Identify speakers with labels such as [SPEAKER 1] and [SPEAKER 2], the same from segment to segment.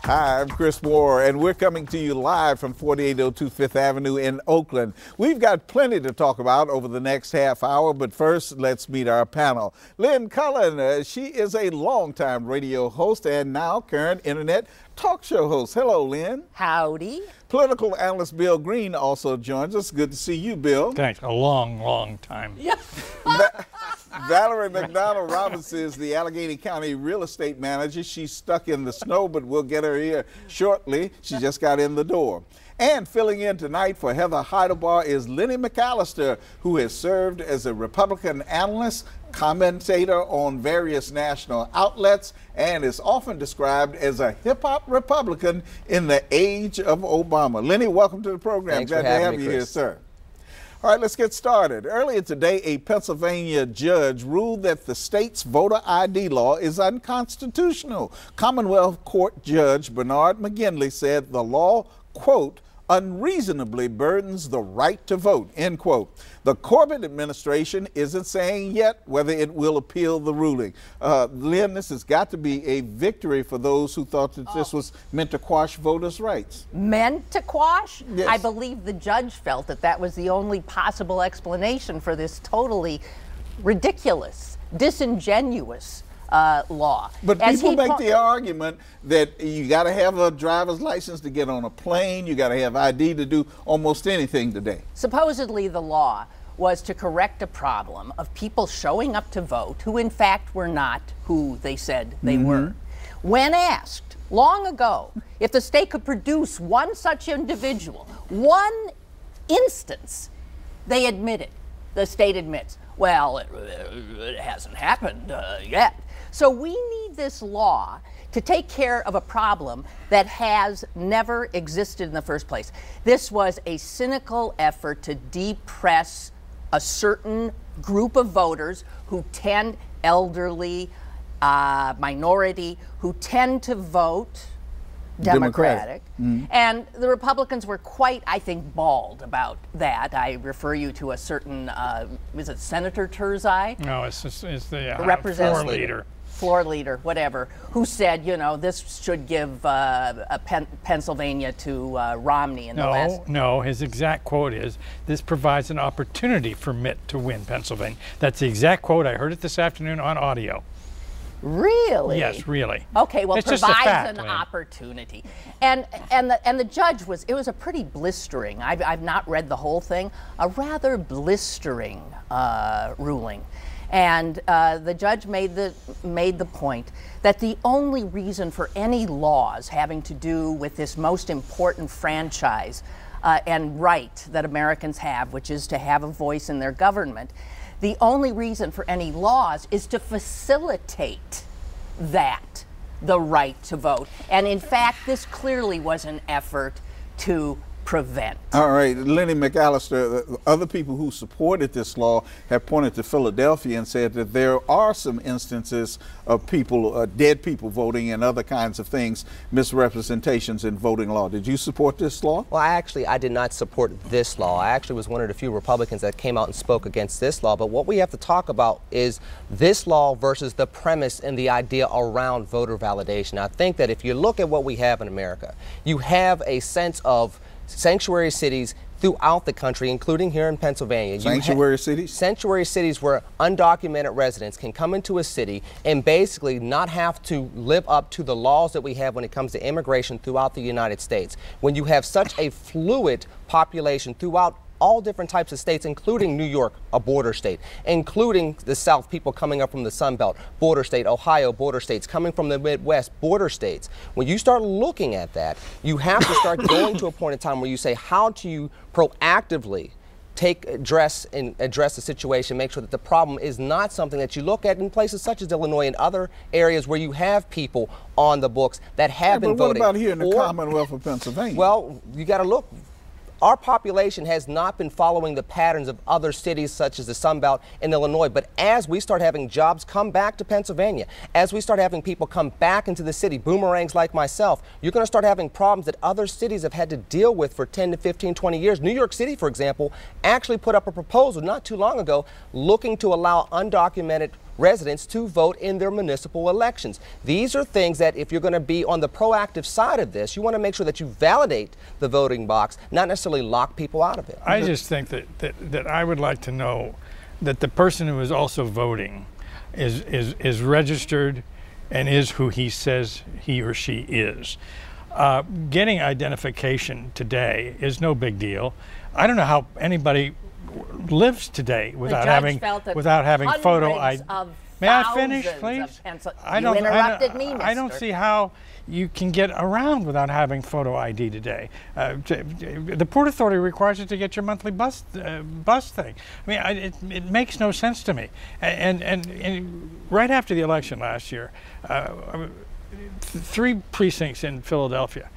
[SPEAKER 1] Hi, I'm Chris Moore, and we're coming to you live from 4802 Fifth Avenue in Oakland. We've got plenty to talk about over the next half hour, but first, let's meet our panel. Lynn Cullen, she is a longtime radio host and now current internet talk show host. Hello, Lynn.
[SPEAKER 2] Howdy.
[SPEAKER 1] Political analyst Bill Green also joins us. Good to see you, Bill.
[SPEAKER 3] Thanks. A long time.
[SPEAKER 2] Yeah.
[SPEAKER 1] Valerie McDonald Roberts is the Allegheny County real estate manager. She's stuck in the snow, but we'll get her here shortly. She just got in the door. And filling in tonight for Heather Heidelbaugh is Lenny McAllister, who has served as a Republican analyst, commentator on various national outlets, and is often described as a hip-hop Republican in the age of Obama. Lenny, welcome to the program.
[SPEAKER 4] Thanks
[SPEAKER 1] Glad
[SPEAKER 4] for
[SPEAKER 1] to
[SPEAKER 4] having
[SPEAKER 1] have
[SPEAKER 4] me,
[SPEAKER 1] you here,
[SPEAKER 4] Chris.
[SPEAKER 1] sir. All right, let's get started. Earlier today, a Pennsylvania judge ruled that the state's voter ID law is unconstitutional. Commonwealth Court Judge Bernard McGinley said the law, quote, unreasonably burdens the right to vote, end quote. The Corbett administration isn't saying yet whether it will appeal the ruling. Lynn, this has got to be a victory for those who thought that this was meant to quash voters' rights.
[SPEAKER 2] Meant to quash?
[SPEAKER 1] Yes.
[SPEAKER 2] I believe the judge felt that that was the only possible explanation for this totally ridiculous, disingenuous law.
[SPEAKER 1] But
[SPEAKER 2] As
[SPEAKER 1] people
[SPEAKER 2] he
[SPEAKER 1] make the argument that you got to have a driver's license to get on a plane, you got to have ID to do almost anything today.
[SPEAKER 2] Supposedly the law was to correct a problem of people showing up to vote who in fact were not who they said they were. When asked long ago if the state could produce one such individual, one instance, they admitted, the state admits, well, it hasn't happened yet. So we need this law to take care of a problem that has never existed in the first place. This was a cynical effort to depress a certain group of voters who tend, elderly, minority, who tend to vote Democratic. And the Republicans were quite, I think, bald about that. I refer you to a certain, is it Senator Turzai?
[SPEAKER 3] No, it's the
[SPEAKER 2] Representative. Floor leader, whatever, who said, you know, this should give Pennsylvania to Romney in the last.
[SPEAKER 3] No, his exact quote is, this provides an opportunity for Mitt to win Pennsylvania. That's the exact quote. I heard it this afternoon on audio.
[SPEAKER 2] Really?
[SPEAKER 3] Yes, really.
[SPEAKER 2] Okay, well,
[SPEAKER 3] It's
[SPEAKER 2] provides
[SPEAKER 3] just a fact,
[SPEAKER 2] an
[SPEAKER 3] Lynn.
[SPEAKER 2] opportunity. And the judge was, it was a pretty blistering, I've not read the whole thing, a rather blistering ruling. And the judge made the point that the only reason for any laws having to do with this most important franchise and right that Americans have, which is to have a voice in their government, the only reason for any laws is to facilitate that, the right to vote. And in fact, this clearly was an effort to prevent.
[SPEAKER 1] All right, Lenny McAllister, other people who supported this law have pointed to Philadelphia and said that there are some instances of people, dead people voting and other kinds of things, misrepresentations in voting law. Did you support this law?
[SPEAKER 4] Well, I did not support this law. I actually was one of the few Republicans that came out and spoke against this law. But what we have to talk about is this law versus the premise and the idea around voter validation. I think that if you look at what we have in America, you have a sense of sanctuary cities throughout the country, including here in Pennsylvania.
[SPEAKER 1] Sanctuary cities?
[SPEAKER 4] Sanctuary cities where undocumented residents can come into a city and basically not have to live up to the laws that we have when it comes to immigration throughout the United States. When you have such a fluid population throughout all different types of states, including New York, a border state, including the South, people coming up from the Sun Belt, border state, Ohio, border states, coming from the Midwest, border states. When you start looking at that, you have to start going to a point in time where you say, how do you proactively address the situation, make sure that the problem is not something that you look at in places such as Illinois and other areas where you have people on the books that have been voting.
[SPEAKER 1] But what about here in the Commonwealth of Pennsylvania?
[SPEAKER 4] Well, you got to look. Our population has not been following the patterns of other cities such as the Sun Belt in Illinois. But as we start having jobs come back to Pennsylvania, as we start having people come back into the city, boomerangs like myself, you're going to start having problems that other cities have had to deal with for 10 to 15, 20 years. New York City, for example, actually put up a proposal not too long ago looking to allow undocumented residents to vote in their municipal elections. These are things that if you're going to be on the proactive side of this, you want to make sure that you validate the voting box, not necessarily lock people out of it.
[SPEAKER 3] I just think that I would like to know that the person who is also voting is registered and is who he says he or she is. Getting identification today is no big deal. I don't know how anybody lives today without having photo ID. May I finish, please?
[SPEAKER 2] You interrupted me, mister.
[SPEAKER 3] I don't see how you can get around without having photo ID today. The Port Authority requires you to get your monthly bus thing. I mean, it makes no sense to me. And right after the election last year, 3 precincts in Philadelphia,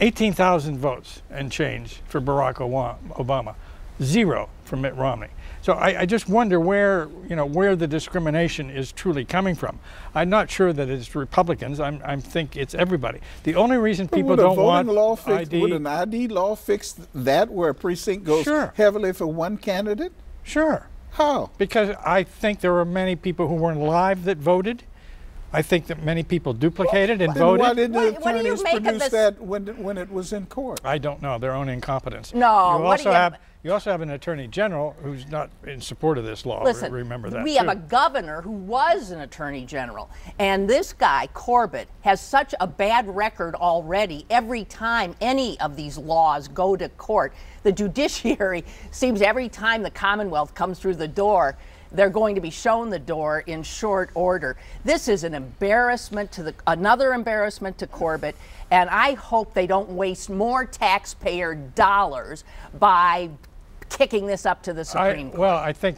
[SPEAKER 3] 18,000 votes and change for Barack Obama, 0 for Mitt Romney. So I just wonder where the discrimination is truly coming from. I'm not sure that it's Republicans. I think it's everybody. The only reason people don't want ID...
[SPEAKER 1] Would an ID law fix that, where a precinct goes heavily for one candidate?
[SPEAKER 3] Sure.
[SPEAKER 1] How?
[SPEAKER 3] Because I think there were many people who weren't alive that voted. I think that many people duplicated and voted.
[SPEAKER 1] Why didn't the attorneys produce that when it was in court?
[SPEAKER 3] I don't know. Their own incompetence.
[SPEAKER 2] No.
[SPEAKER 3] You also have an attorney general who's not in support of this law.
[SPEAKER 2] Listen,
[SPEAKER 3] remember that.
[SPEAKER 2] We have a governor who was an attorney general, and this guy Corbett has such a bad record already. Every time any of these laws go to court, the judiciary seems every time the Commonwealth comes through the door, they're going to be shown the door in short order. This is an embarrassment another embarrassment to Corbett, and I hope they don't waste more taxpayer dollars by kicking this up to the Supreme Court.
[SPEAKER 3] Well, I think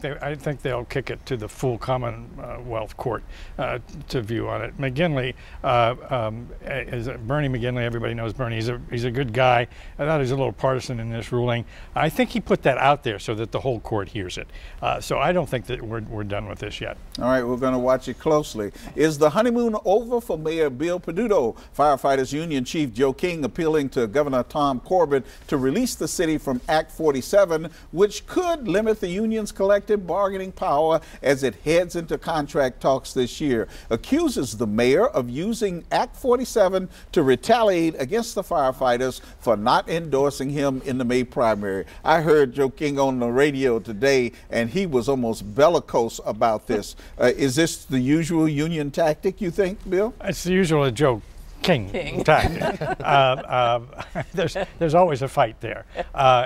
[SPEAKER 3] they'll kick it to the full Commonwealth Court to view on it. McGinley, Bernie McGinley, everybody knows Bernie. He's a good guy. I thought he was a little partisan in this ruling. I think he put that out there so that the whole court hears it. So I don't think that we're done with this yet.
[SPEAKER 1] All right, we're going to watch it closely. Is the honeymoon over for Mayor Bill Peduto? Firefighters Union Chief Joe King appealing to Governor Tom Corbett to release the city from Act 47, which could limit the union's collective bargaining power as it heads into contract talks this year. Accuses the mayor of using Act 47 to retaliate against the firefighters for not endorsing him in the May primary. I heard Joe King on the radio today, and he was almost bellicose about this. Is this the usual union tactic, you think, Bill?
[SPEAKER 3] It's the usual Joe King tactic. There's always a fight there.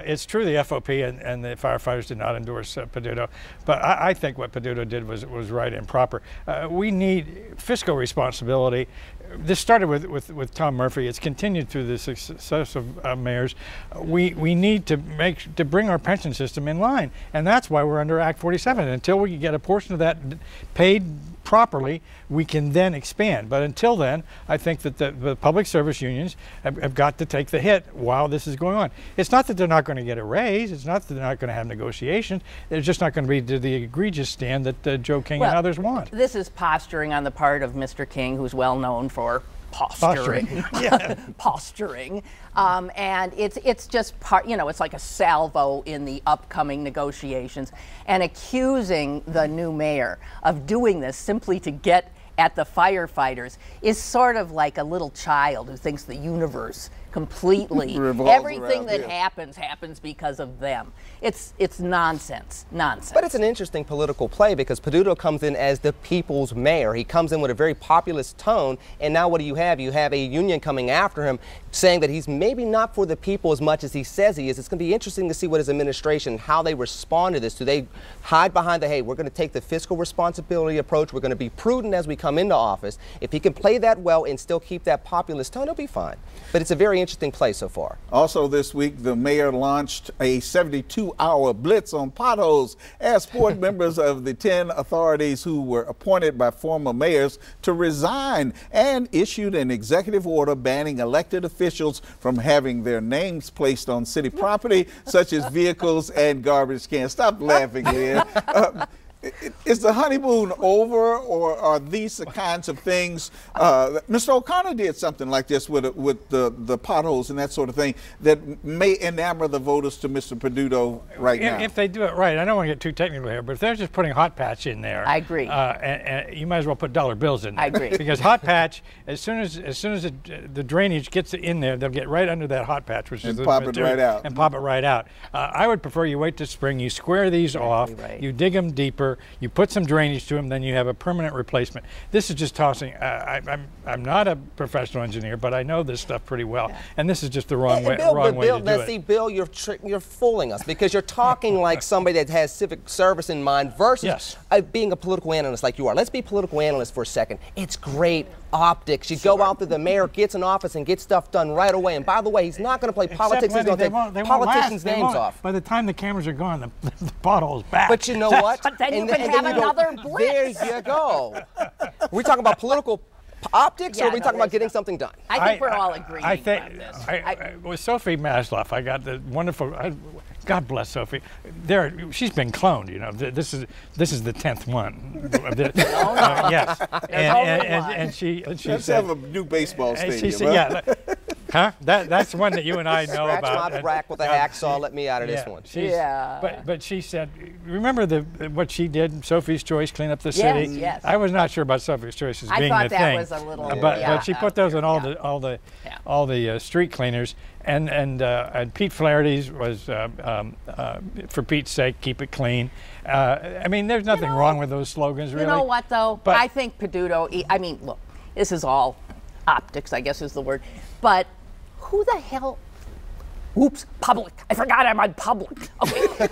[SPEAKER 3] It's true the FOP and the firefighters did not endorse Peduto, but I think what Peduto did was right and proper. We need fiscal responsibility. This started with Tom Murphy. It's continued through the successive mayors. We need to bring our pension system in line, and that's why we're under Act 47. Until we get a portion of that paid properly, we can then expand. But until then, I think that the public service unions have got to take the hit while this is going on. It's not that they're not going to get a raise. It's not that they're not going to have negotiations. They're just not going to be to the egregious stand that Joe King and others want.
[SPEAKER 2] This is posturing on the part of Mr. King, who's well known for posturing. Posturing. And it's just part, it's like a salvo in the upcoming negotiations, and accusing the new mayor of doing this simply to get at the firefighters is sort of like a little child who thinks the universe completely, everything that happens because of them. It's nonsense.
[SPEAKER 4] But it's an interesting political play because Peduto comes in as the people's mayor. He comes in with a very populist tone, and now what do you have? You have a union coming after him saying that he's maybe not for the people as much as he says he is. It's going to be interesting to see what his administration, how they respond to this. Do they hide behind the, hey, we're going to take the fiscal responsibility approach, we're going to be prudent as we come into office? If he can play that well and still keep that populist tone, he'll be fine. But it's a very interesting play so far.
[SPEAKER 1] Also this week, the mayor launched a 72-hour blitz on potholes, asked board members of the 10 authorities who were appointed by former mayors to resign, and issued an executive order banning elected officials from having their names placed on city property, such as vehicles and garbage cans. Stop laughing, Lynn. Is the honeymoon over, or are these the kinds of things? Mr. O'Connor did something like this with the potholes and that sort of thing that may enamor the voters to Mr. Peduto right now.
[SPEAKER 3] If they do it right, I don't want to get too technical here, but if they're just putting hot patch in there,
[SPEAKER 2] I agree.
[SPEAKER 3] And you might as well put dollar bills in there.
[SPEAKER 2] I agree.
[SPEAKER 3] Because hot patch, as soon as the drainage gets in there, they'll get right under that hot patch, which is the
[SPEAKER 1] pop it
[SPEAKER 3] material,
[SPEAKER 1] right out.
[SPEAKER 3] and pop it right out. I would prefer you wait till spring, you square these off,
[SPEAKER 2] right.
[SPEAKER 3] you dig them deeper, you put some drainage to them, then you have a permanent replacement. This is just tossing. I'm not a professional engineer, but I know this stuff pretty well, and this is just the wrong way, to do it.
[SPEAKER 4] See, Bill, you're fooling us because you're talking like somebody that has civic service in mind versus being a political analyst like you are. Let's be political analysts for a second. It's great optics. You go out there, the mayor gets in office and gets stuff done right away. And by the way, he's not going to play politics. He's going to take politicians' names off.
[SPEAKER 3] By the time the cameras are gone, the pothole's back.
[SPEAKER 4] But you know what?
[SPEAKER 2] But then you can have another blitz.
[SPEAKER 4] There you go. Are we talking about political optics, or are we talking about getting something done?
[SPEAKER 2] I think we're all agreeing
[SPEAKER 3] I think,
[SPEAKER 2] about this.
[SPEAKER 3] with Sophie Masloff, I got the wonderful. God bless Sophie. She's been cloned. You know, this is the 10th one. Yes, and she
[SPEAKER 1] Let's
[SPEAKER 3] said,
[SPEAKER 1] have a new baseball stadium.
[SPEAKER 3] She said, huh? That's one that you and I know
[SPEAKER 4] Scratch
[SPEAKER 3] about.
[SPEAKER 4] my back with a hacksaw. Let me out of this one.
[SPEAKER 3] But she said, remember what she did? Sophie's Choice, clean up the city.
[SPEAKER 2] Yes.
[SPEAKER 3] I was not sure about Sophie's Choice as being the thing.
[SPEAKER 2] I thought that was a little.
[SPEAKER 3] But she put those on all the street cleaners. And Pete Flaherty's was, for Pete's sake, keep it clean. I mean, there's nothing wrong with those slogans, really.
[SPEAKER 2] You know what, though? But I think Peduto, I mean, look, this is all optics, I guess is the word. But who the hell? Oops, public. I forgot I'm on public. Okay.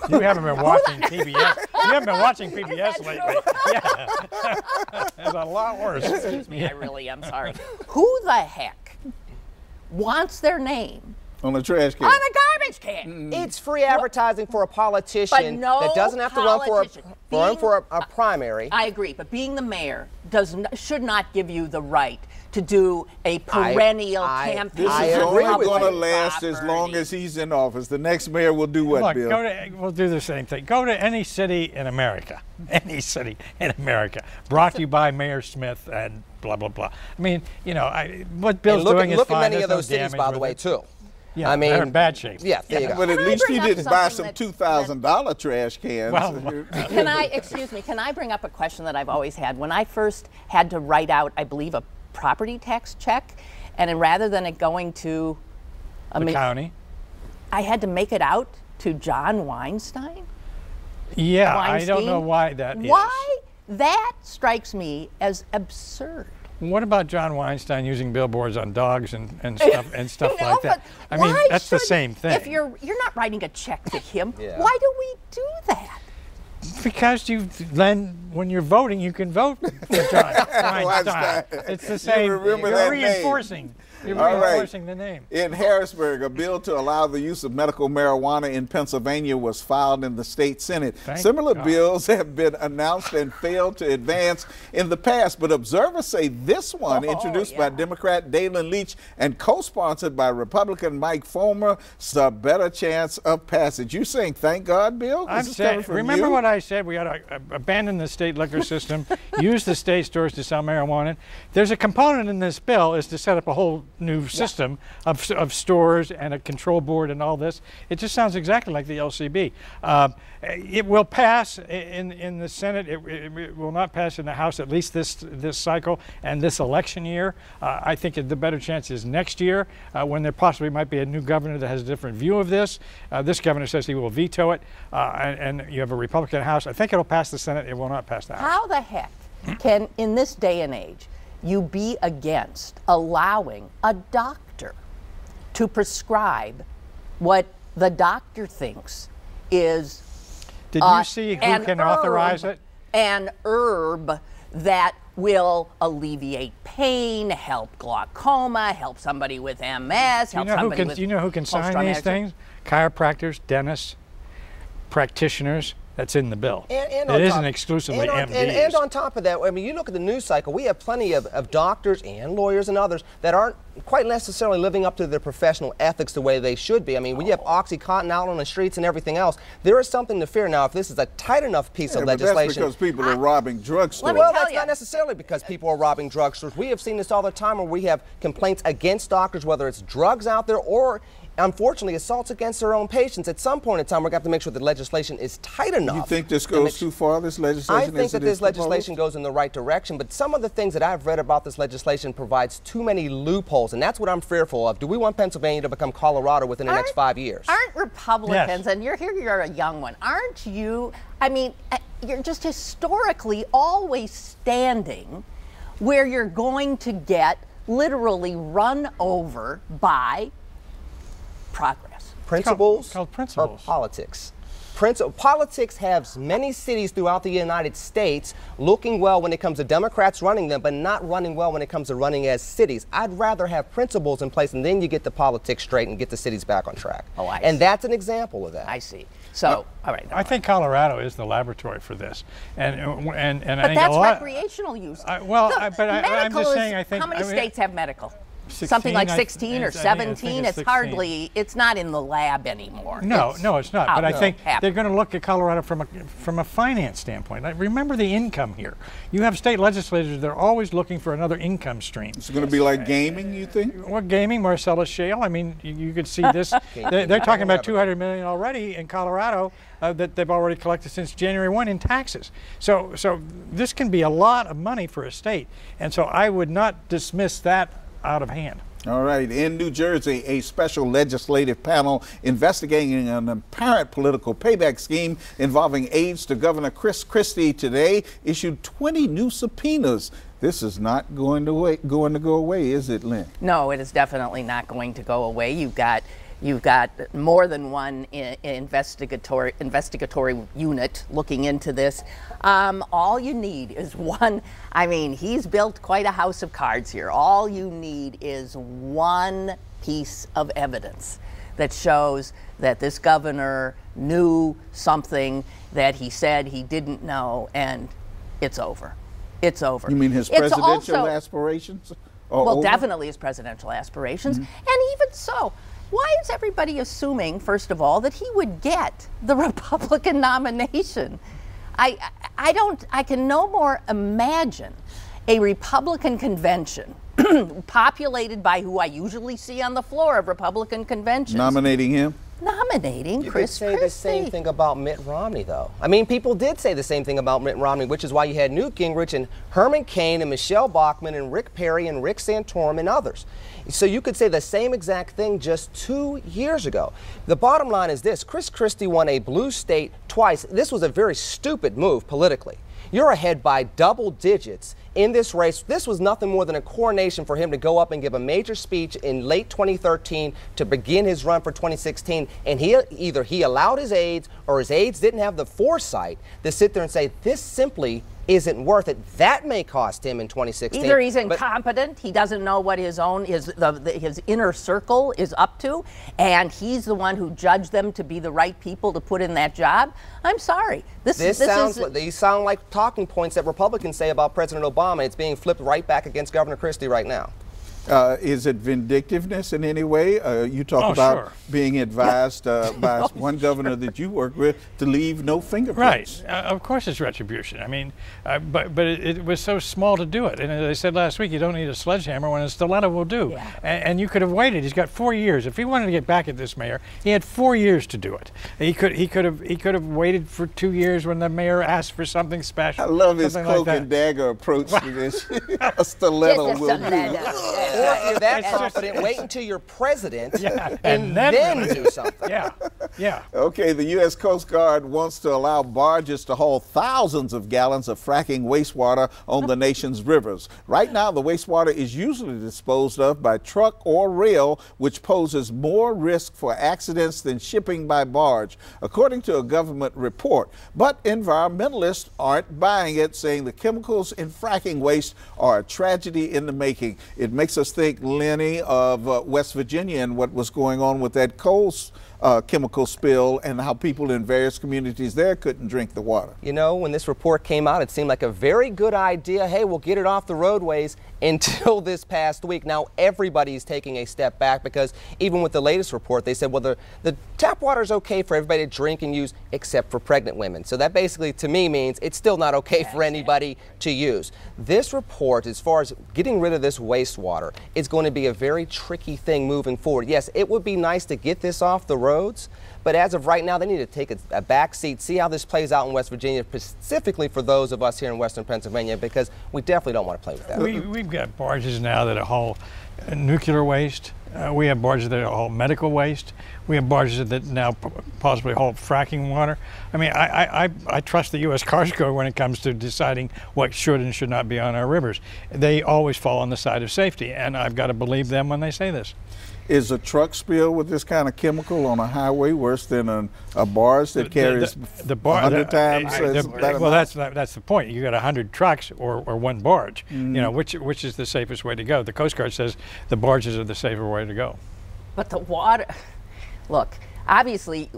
[SPEAKER 3] You haven't been watching PBS. You haven't been watching PBS lately. Yeah. It's a lot worse.
[SPEAKER 2] Excuse me, I really am sorry. Who the heck wants their name
[SPEAKER 1] on a trash can?
[SPEAKER 2] On a garbage can.
[SPEAKER 4] It's free advertising for a politician that doesn't have to run for a primary.
[SPEAKER 2] I agree, but being the mayor should not give you the right to do a perennial campaign.
[SPEAKER 1] This is only going to last as long as he's in office. The next mayor will do what, Bill?
[SPEAKER 3] We'll do the same thing. Go to any city in America. Any city in America. Brought to you by Mayor Smith and blah, blah, blah. I mean, you know, what Bill's doing is fine.
[SPEAKER 4] Look at many of those cities, by the way, too.
[SPEAKER 3] Yeah,
[SPEAKER 4] I mean,
[SPEAKER 3] they're in bad shape.
[SPEAKER 4] Yeah, there you go.
[SPEAKER 1] But at least he didn't buy some $2,000 trash cans.
[SPEAKER 3] Well,
[SPEAKER 2] can I bring up a question that I've always had? When I first had to write out, I believe, a property tax check, and rather than it going to
[SPEAKER 3] the county,
[SPEAKER 2] I had to make it out to John Weinstein.
[SPEAKER 3] Yeah, I don't know why that is.
[SPEAKER 2] Why? That strikes me as absurd.
[SPEAKER 3] What about John Weinstein using billboards on dogs and stuff like that? I mean, that's the same thing.
[SPEAKER 2] If you're not writing a check to him, why do we do that?
[SPEAKER 3] Because when you're voting, you can vote for John Weinstein. It's the same. You're reinforcing. You're reinforcing the name.
[SPEAKER 1] In Harrisburg, a bill to allow the use of medical marijuana in Pennsylvania was filed in the state Senate. Similar bills have been announced and failed to advance in the past, but observers say this one, introduced by Democrat Dalen Leach and co-sponsored by Republican Mike Fomer, is a better chance of passage. You saying thank God, Bill?
[SPEAKER 3] I'm saying, remember what I said? We ought to abandon the state liquor system, use the state stores to sell marijuana. There's a component in this bill is to set up a whole new system of stores and a control board and all this. It just sounds exactly like the LCB. It will pass in the Senate. It will not pass in the House, at least this cycle and this election year. I think the better chance is next year when there possibly might be a new governor that has a different view of this. This governor says he will veto it, and you have a Republican House. I think it'll pass the Senate. It will not pass the House.
[SPEAKER 2] How the heck can, in this day and age, you be against allowing a doctor to prescribe what the doctor thinks is
[SPEAKER 3] Did you see who can authorize it?
[SPEAKER 2] An herb that will alleviate pain, help glaucoma, help somebody with MS, help somebody with
[SPEAKER 3] you know who can sign these things? Chiropractors, dentists, practitioners, that's in the bill.
[SPEAKER 4] And
[SPEAKER 3] it isn't exclusively MDs.
[SPEAKER 4] And on top of that, I mean, you look at the news cycle, we have plenty of doctors and lawyers and others that aren't quite necessarily living up to their professional ethics the way they should be. I mean, when you have OxyContin out on the streets and everything else, there is something to fear. Now, if this is a tight enough piece of legislation.
[SPEAKER 1] But that's because people are robbing drugstores.
[SPEAKER 4] Well, that's not necessarily because people are robbing drugstores. We have seen this all the time where we have complaints against doctors, whether it's drugs out there or, unfortunately, assaults against their own patients. At some point in time, we're going to have to make sure the legislation is tight enough.
[SPEAKER 1] You think this goes too far, this legislation?
[SPEAKER 4] I think that this legislation goes in the right direction, but some of the things that I've read about this legislation provides too many loopholes, and that's what I'm fearful of. Do we want Pennsylvania to become Colorado within the next 5 years?
[SPEAKER 2] Aren't Republicans,
[SPEAKER 3] yes.
[SPEAKER 2] and you're a young one, aren't you, I mean, you're just historically always standing where you're going to get literally run over by progress.
[SPEAKER 4] Principles
[SPEAKER 3] called principles.
[SPEAKER 4] or politics? Politics has many cities throughout the United States looking well when it comes to Democrats running them, but not running well when it comes to running as cities. I'd rather have principles in place, and then you get the politics straight and get the cities back on track.
[SPEAKER 2] Oh, I
[SPEAKER 4] and
[SPEAKER 2] see.
[SPEAKER 4] that's an example of that.
[SPEAKER 2] I see. So, all right.
[SPEAKER 3] I think Colorado is the laboratory for this, and
[SPEAKER 2] But
[SPEAKER 3] I think
[SPEAKER 2] that's
[SPEAKER 3] a lot.
[SPEAKER 2] recreational use.
[SPEAKER 3] I'm
[SPEAKER 2] Medical
[SPEAKER 3] just saying.
[SPEAKER 2] is,
[SPEAKER 3] I think
[SPEAKER 2] how many states have medical?
[SPEAKER 3] 16,
[SPEAKER 2] Something like 16 or
[SPEAKER 3] I think
[SPEAKER 2] 17.
[SPEAKER 3] it's
[SPEAKER 2] It's
[SPEAKER 3] 16.
[SPEAKER 2] hardly. It's not in the lab anymore.
[SPEAKER 3] No, it's not. But I think
[SPEAKER 2] happening.
[SPEAKER 3] they're going to look at Colorado from a finance standpoint. Like, remember the income here. You have state legislators that are always looking for another income stream.
[SPEAKER 1] It's going to be like gaming, you think?
[SPEAKER 3] Well, gaming, Marcellus Shale. I mean, you could see this. They're talking about $200 million already in Colorado that they've already collected since January 1 in taxes. So this can be a lot of money for a state, and so I would not dismiss that out of hand.
[SPEAKER 1] All right. In New Jersey, a special legislative panel investigating an apparent political payback scheme involving aides to Governor Chris Christie today issued 20 new subpoenas. This is not going to go away, is it, Lynn? No,
[SPEAKER 2] it is definitely not going to go away. You've got more than one investigatory unit looking into this. All you need is one. I mean, he's built quite a house of cards here. All you need is one piece of evidence that shows that this governor knew something that he said he didn't know, and it's over. It's over.
[SPEAKER 1] You mean his presidential aspirations?
[SPEAKER 2] Well, definitely his presidential aspirations. And even so, why is everybody assuming, first of all, that he would get the Republican nomination? I can no more imagine a Republican convention populated by who I usually see on the floor of Republican conventions. Nominating him? Nominating Chris Christie.
[SPEAKER 4] You could say the same thing about Mitt Romney, though. I mean, people did say the same thing about Mitt Romney, which is why you had Newt Gingrich and Herman Cain and Michelle Bachmann and Rick Perry and Rick Santorum and others. So you could say the same exact thing just 2 years ago. The bottom line is this: Chris Christie won a blue state twice. This was a very stupid move politically. You're ahead by double digits in this race. This was nothing more than a coronation for him to go up and give a major speech in late 2013 to begin his run for 2016. And either he allowed his aides or his aides didn't have the foresight to sit there and say, this simply isn't worth it. That may cost him in 2016.
[SPEAKER 2] Either he's incompetent, he doesn't know what his inner circle is up to, and he's the one who judged them to be the right people to put in that job. I'm sorry. These
[SPEAKER 4] sound like talking points that Republicans say about President Obama. It's being flipped right back against Governor Christie right now.
[SPEAKER 1] Is it vindictiveness in any way? You talk about being advised by one governor that you work with to leave no fingerprints.
[SPEAKER 3] Right. Of course it's retribution. I mean, but it was so small to do it. And as I said last week, you don't need a sledgehammer when a stiletto will do. Yeah. And you could have waited. He's got 4 years. If he wanted to get back at this mayor, he had 4 years to do it. He could have waited for 2 years when the mayor asked for something special.
[SPEAKER 1] I love his cloak and dagger approach to this. A stiletto will do.
[SPEAKER 4] Or if you're that confident, wait until you're president and then do something.
[SPEAKER 3] Yeah.
[SPEAKER 1] Okay, the U.S. Coast Guard wants to allow barges to haul thousands of gallons of fracking wastewater on the nation's rivers. Right now, the wastewater is usually disposed of by truck or rail, which poses more risk for accidents than shipping by barge, according to a government report. But environmentalists aren't buying it, saying the chemicals in fracking waste are a tragedy in the making. It makes us think, Lenny, of West Virginia and what was going on with that coal chemical spill and how people in various communities there couldn't drink the water.
[SPEAKER 4] You know, when this report came out, it seemed like a very good idea. Hey, we'll get it off the roadways until this past week. Now everybody's taking a step back because even with the latest report, they said, well, the tap water is okay for everybody to drink and use except for pregnant women. So that basically, to me, means it's still not okay for anybody to use. This report, as far as getting rid of this wastewater, is going to be a very tricky thing moving forward. Yes, it would be nice to get this off the roads, but as of right now, they need to take a back seat, see how this plays out in West Virginia, specifically for those of us here in Western Pennsylvania, because we definitely don't want to play with that.
[SPEAKER 3] We've got barges now that haul nuclear waste. We have barges that haul medical waste. We have barges that now possibly haul fracking water. I mean, I trust the U.S. Coast Guard when it comes to deciding what should and should not be on our rivers. They always fall on the side of safety, and I've got to believe them when they say this.
[SPEAKER 1] Is a truck spill with this kind of chemical on a highway worse than a barge that carries 100 times?
[SPEAKER 3] Well, that's the point. You got 100 trucks or one barge. You know, which is the safest way to go? The Coast Guard says the barges are the safer way to go.
[SPEAKER 2] But the water, look, obviously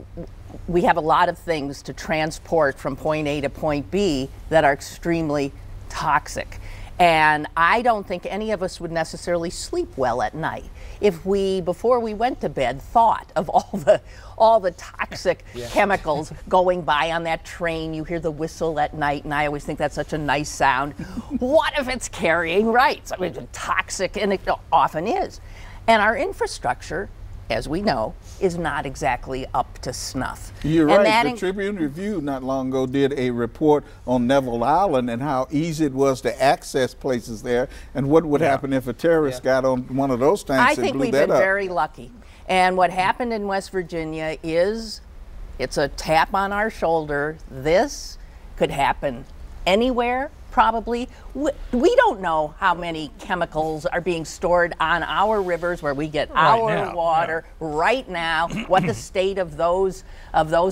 [SPEAKER 2] we have a lot of things to transport from point A to point B that are extremely toxic. And I don't think any of us would necessarily sleep well at night if we, before we went to bed, thought of all the toxic chemicals going by on that train. You hear the whistle at night, and I always think that's such a nice sound. What if it's carrying rights? I mean, it's toxic, and it often is. And our infrastructure, as we know, is not exactly up to snuff.
[SPEAKER 1] You're right. The Tribune Review not long ago did a report on Neville Island and how easy it was to access places there, and what would happen if a terrorist got on one of those tanks and blew that up.
[SPEAKER 2] I think we've been very lucky. And what happened in West Virginia is, it's a tap on our shoulder. This could happen anywhere, probably. We don't know how many chemicals are being stored on our rivers where we get our water right now, what the state of those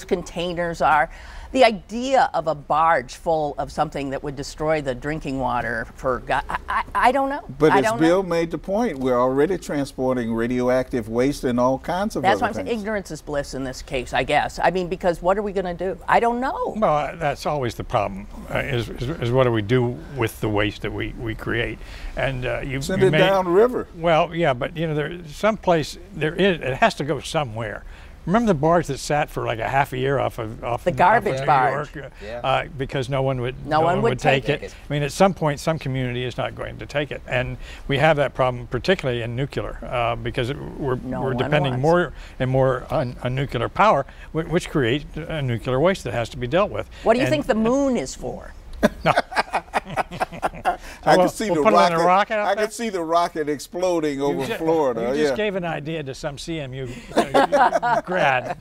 [SPEAKER 2] containers are. The idea of a barge full of something that would destroy the drinking water for God, I don't know.
[SPEAKER 1] But as Bill made the point, we're already transporting radioactive waste and all kinds of other things.
[SPEAKER 2] That's why I'm saying ignorance is bliss in this case, I guess. I mean, because what are we going to do? I don't know.
[SPEAKER 3] Well, that's always the problem, is what do we do with the waste that we create? And you
[SPEAKER 1] send it downriver.
[SPEAKER 3] Well, yeah, but you know, it has to go somewhere. Remember the barge that sat for like a half a year off
[SPEAKER 2] the garbage barge,
[SPEAKER 3] because no one would take it. I mean, at some point, some community is not going to take it, and we have that problem particularly in nuclear because we're depending more and more on nuclear power, which creates nuclear waste that has to be dealt with.
[SPEAKER 2] What do you think the moon is for?
[SPEAKER 3] No.
[SPEAKER 1] I can see the rocket. I can see the rocket exploding over Florida.
[SPEAKER 3] You just gave an idea to some CMU grad.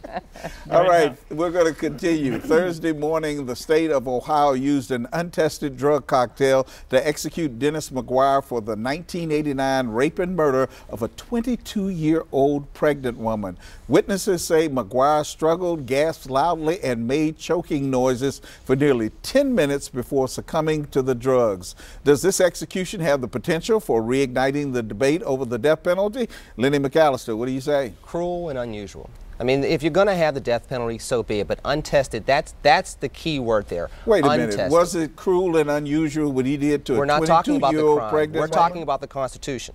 [SPEAKER 1] All right, we're going to continue. Thursday morning, the state of Ohio used an untested drug cocktail to execute Dennis McGuire for the 1989 rape and murder of a 22-year-old pregnant woman. Witnesses say McGuire struggled, gasped loudly, and made choking noises for nearly 10 minutes before succumbing to the drugs. Does this execution have the potential for reigniting the debate over the death penalty? Lenny McAllister, what do you say?
[SPEAKER 4] Cruel and unusual. I mean, if you're going to have the death penalty, so be it. But untested, that's the key word there.
[SPEAKER 1] Wait a minute. Was it cruel and unusual what he did to a 22-year-old pregnant woman?
[SPEAKER 4] We're talking about the Constitution.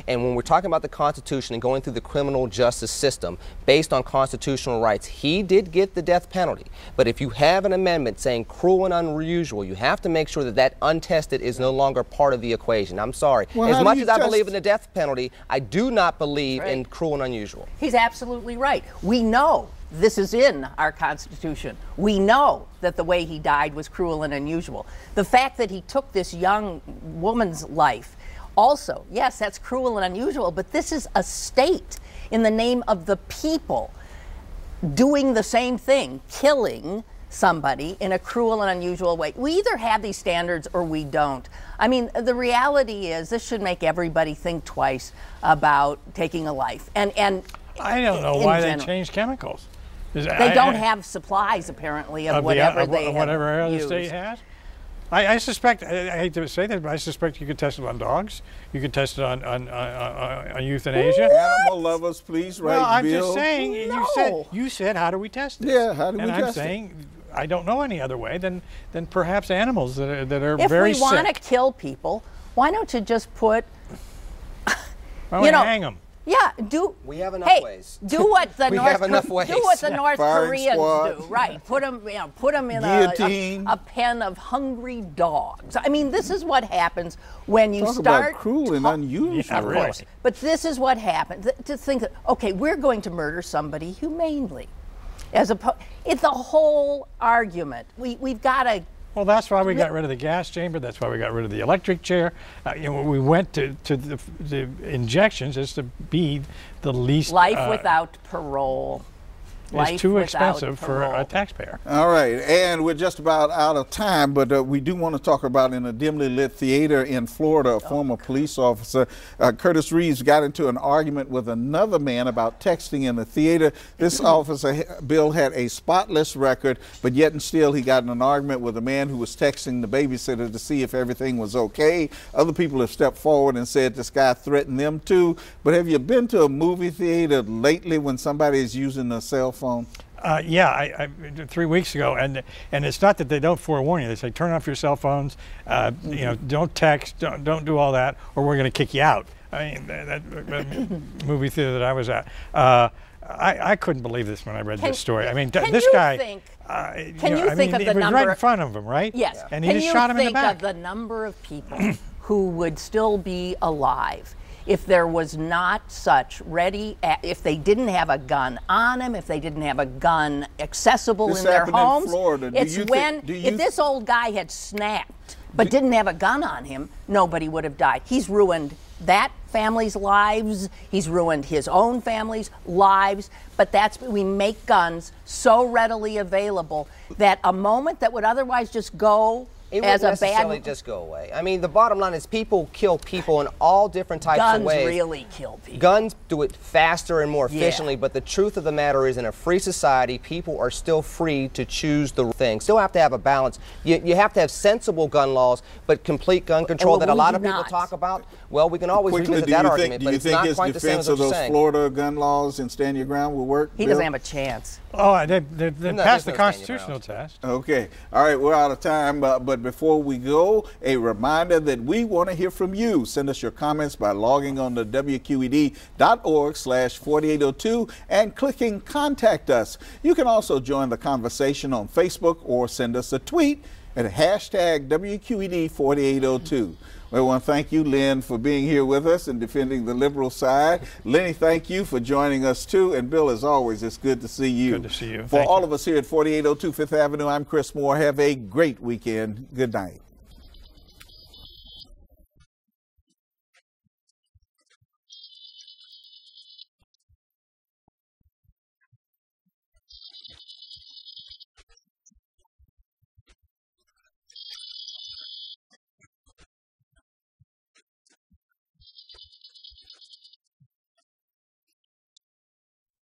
[SPEAKER 4] And when we're talking about the Constitution and going through the criminal justice system based on constitutional rights, he did get the death penalty. But if you have an amendment saying cruel and unusual, you have to make sure that that untested is no longer part of the equation. I'm sorry.
[SPEAKER 1] Well,
[SPEAKER 4] as much as I believe in the death penalty, I do not believe in cruel and unusual.
[SPEAKER 2] He's absolutely right. We know this is in our Constitution. We know that the way he died was cruel and unusual. The fact that he took this young woman's life, also, yes, that's cruel and unusual, but this is a state in the name of the people doing the same thing, killing somebody in a cruel and unusual way. We either have these standards or we don't. I mean, the reality is this should make everybody think twice about taking a life. And
[SPEAKER 3] I don't know why they changed chemicals.
[SPEAKER 2] They don't have supplies, apparently, of whatever they have
[SPEAKER 3] whatever other
[SPEAKER 2] used.
[SPEAKER 3] state has? I suspect, I hate to say that, but I suspect you could test it on dogs. You could test it on euthanasia.
[SPEAKER 1] Animal lovers, please write
[SPEAKER 3] Well, I'm
[SPEAKER 1] Bill.
[SPEAKER 3] just saying,
[SPEAKER 2] No.
[SPEAKER 3] you said, how do we test it?
[SPEAKER 1] Yeah, how do we
[SPEAKER 3] and
[SPEAKER 1] test
[SPEAKER 3] I'm
[SPEAKER 1] it?
[SPEAKER 3] saying, I don't know any other way than perhaps animals that are
[SPEAKER 2] If
[SPEAKER 3] very
[SPEAKER 2] we
[SPEAKER 3] sick.
[SPEAKER 2] want to kill people, why don't you just put,
[SPEAKER 3] Why don't we hang them?
[SPEAKER 2] yeah, do.
[SPEAKER 4] We have enough
[SPEAKER 2] hey,
[SPEAKER 4] ways.
[SPEAKER 2] Do what the
[SPEAKER 4] We
[SPEAKER 2] North
[SPEAKER 4] have enough ways.
[SPEAKER 2] Do what the North
[SPEAKER 1] Firing
[SPEAKER 2] Koreans
[SPEAKER 1] squad.
[SPEAKER 2] do, right? Put them in
[SPEAKER 1] Guillotine.
[SPEAKER 2] a pen of hungry dogs. I mean, this is what happens when you
[SPEAKER 1] Talk
[SPEAKER 2] start.
[SPEAKER 1] about cruel and unusual.
[SPEAKER 3] Yeah, really.
[SPEAKER 2] But this is what happens. To think that, okay, we're going to murder somebody humanely, as opposed. It's a whole argument. We've got to.
[SPEAKER 3] Well, that's why we got rid of the gas chamber. That's why we got rid of the electric chair. We went to the injections as to be the least.
[SPEAKER 2] Life without parole.
[SPEAKER 3] Is too expensive for a taxpayer.
[SPEAKER 1] All right, and we're just about out of time, but we do want to talk about in a dimly lit theater in Florida, a former police officer, Curtis Reeves, got into an argument with another man about texting in the theater. This officer, Bill, had a spotless record, but yet and still he got in an argument with a man who was texting the babysitter to see if everything was okay. Other people have stepped forward and said this guy threatened them too. But have you been to a movie theater lately when somebody is using a cell phone?
[SPEAKER 3] Yeah, I 3 weeks ago, and it's not that they don't forewarn you. They say turn off your cell phones, don't text, don't do all that, or we're going to kick you out. I mean, that movie theater that I was at, I couldn't believe this when I read this story. I mean, this guy.
[SPEAKER 2] Can you think of the
[SPEAKER 3] it was
[SPEAKER 2] number
[SPEAKER 3] right in front of him, right?
[SPEAKER 2] Yes.
[SPEAKER 3] And he just shot him in the back.
[SPEAKER 2] Can you think of the number of people who would still be alive if there was not such if they didn't have a gun on them, if they didn't have a gun accessible in their homes?
[SPEAKER 1] In Florida.
[SPEAKER 2] If this old guy had snapped but didn't have a gun on him, nobody would have died. He's ruined that family's lives. He's ruined his own family's lives. But we make guns so readily available that a moment that would otherwise just go
[SPEAKER 4] It
[SPEAKER 2] as
[SPEAKER 4] wouldn't
[SPEAKER 2] a
[SPEAKER 4] necessarily
[SPEAKER 2] bad.
[SPEAKER 4] just go away. I mean, the bottom line is people kill people in all different types of ways.
[SPEAKER 2] Guns really kill people.
[SPEAKER 4] Guns do it faster and more efficiently,
[SPEAKER 2] Yeah.
[SPEAKER 4] but the truth of the matter is in a free society, people are still free to choose the thing. Still have to have a balance. You have to have sensible gun laws, but complete gun control that a lot of people talk about, well, we can always revisit that argument, but it's not quite the same as what you're saying.
[SPEAKER 1] Do you think his defense of those Florida gun laws and stand your ground will work?
[SPEAKER 2] He doesn't have a chance.
[SPEAKER 3] Oh, they passed the
[SPEAKER 4] no
[SPEAKER 3] constitutional test.
[SPEAKER 1] Okay. All right, we're out of time, but before we go, a reminder that we want to hear from you. Send us your comments by logging on to WQED.org/4802 and clicking Contact Us. You can also join the conversation on Facebook or send us a tweet at #WQED4802. We want to thank you, Lynn, for being here with us and defending the liberal side. Lenny, thank you for joining us, too. And Bill, as always, it's good to see you.
[SPEAKER 3] Good to see you.
[SPEAKER 1] For all of us here at 4802 Fifth Avenue, I'm Chris Moore. Have a great weekend. Good night.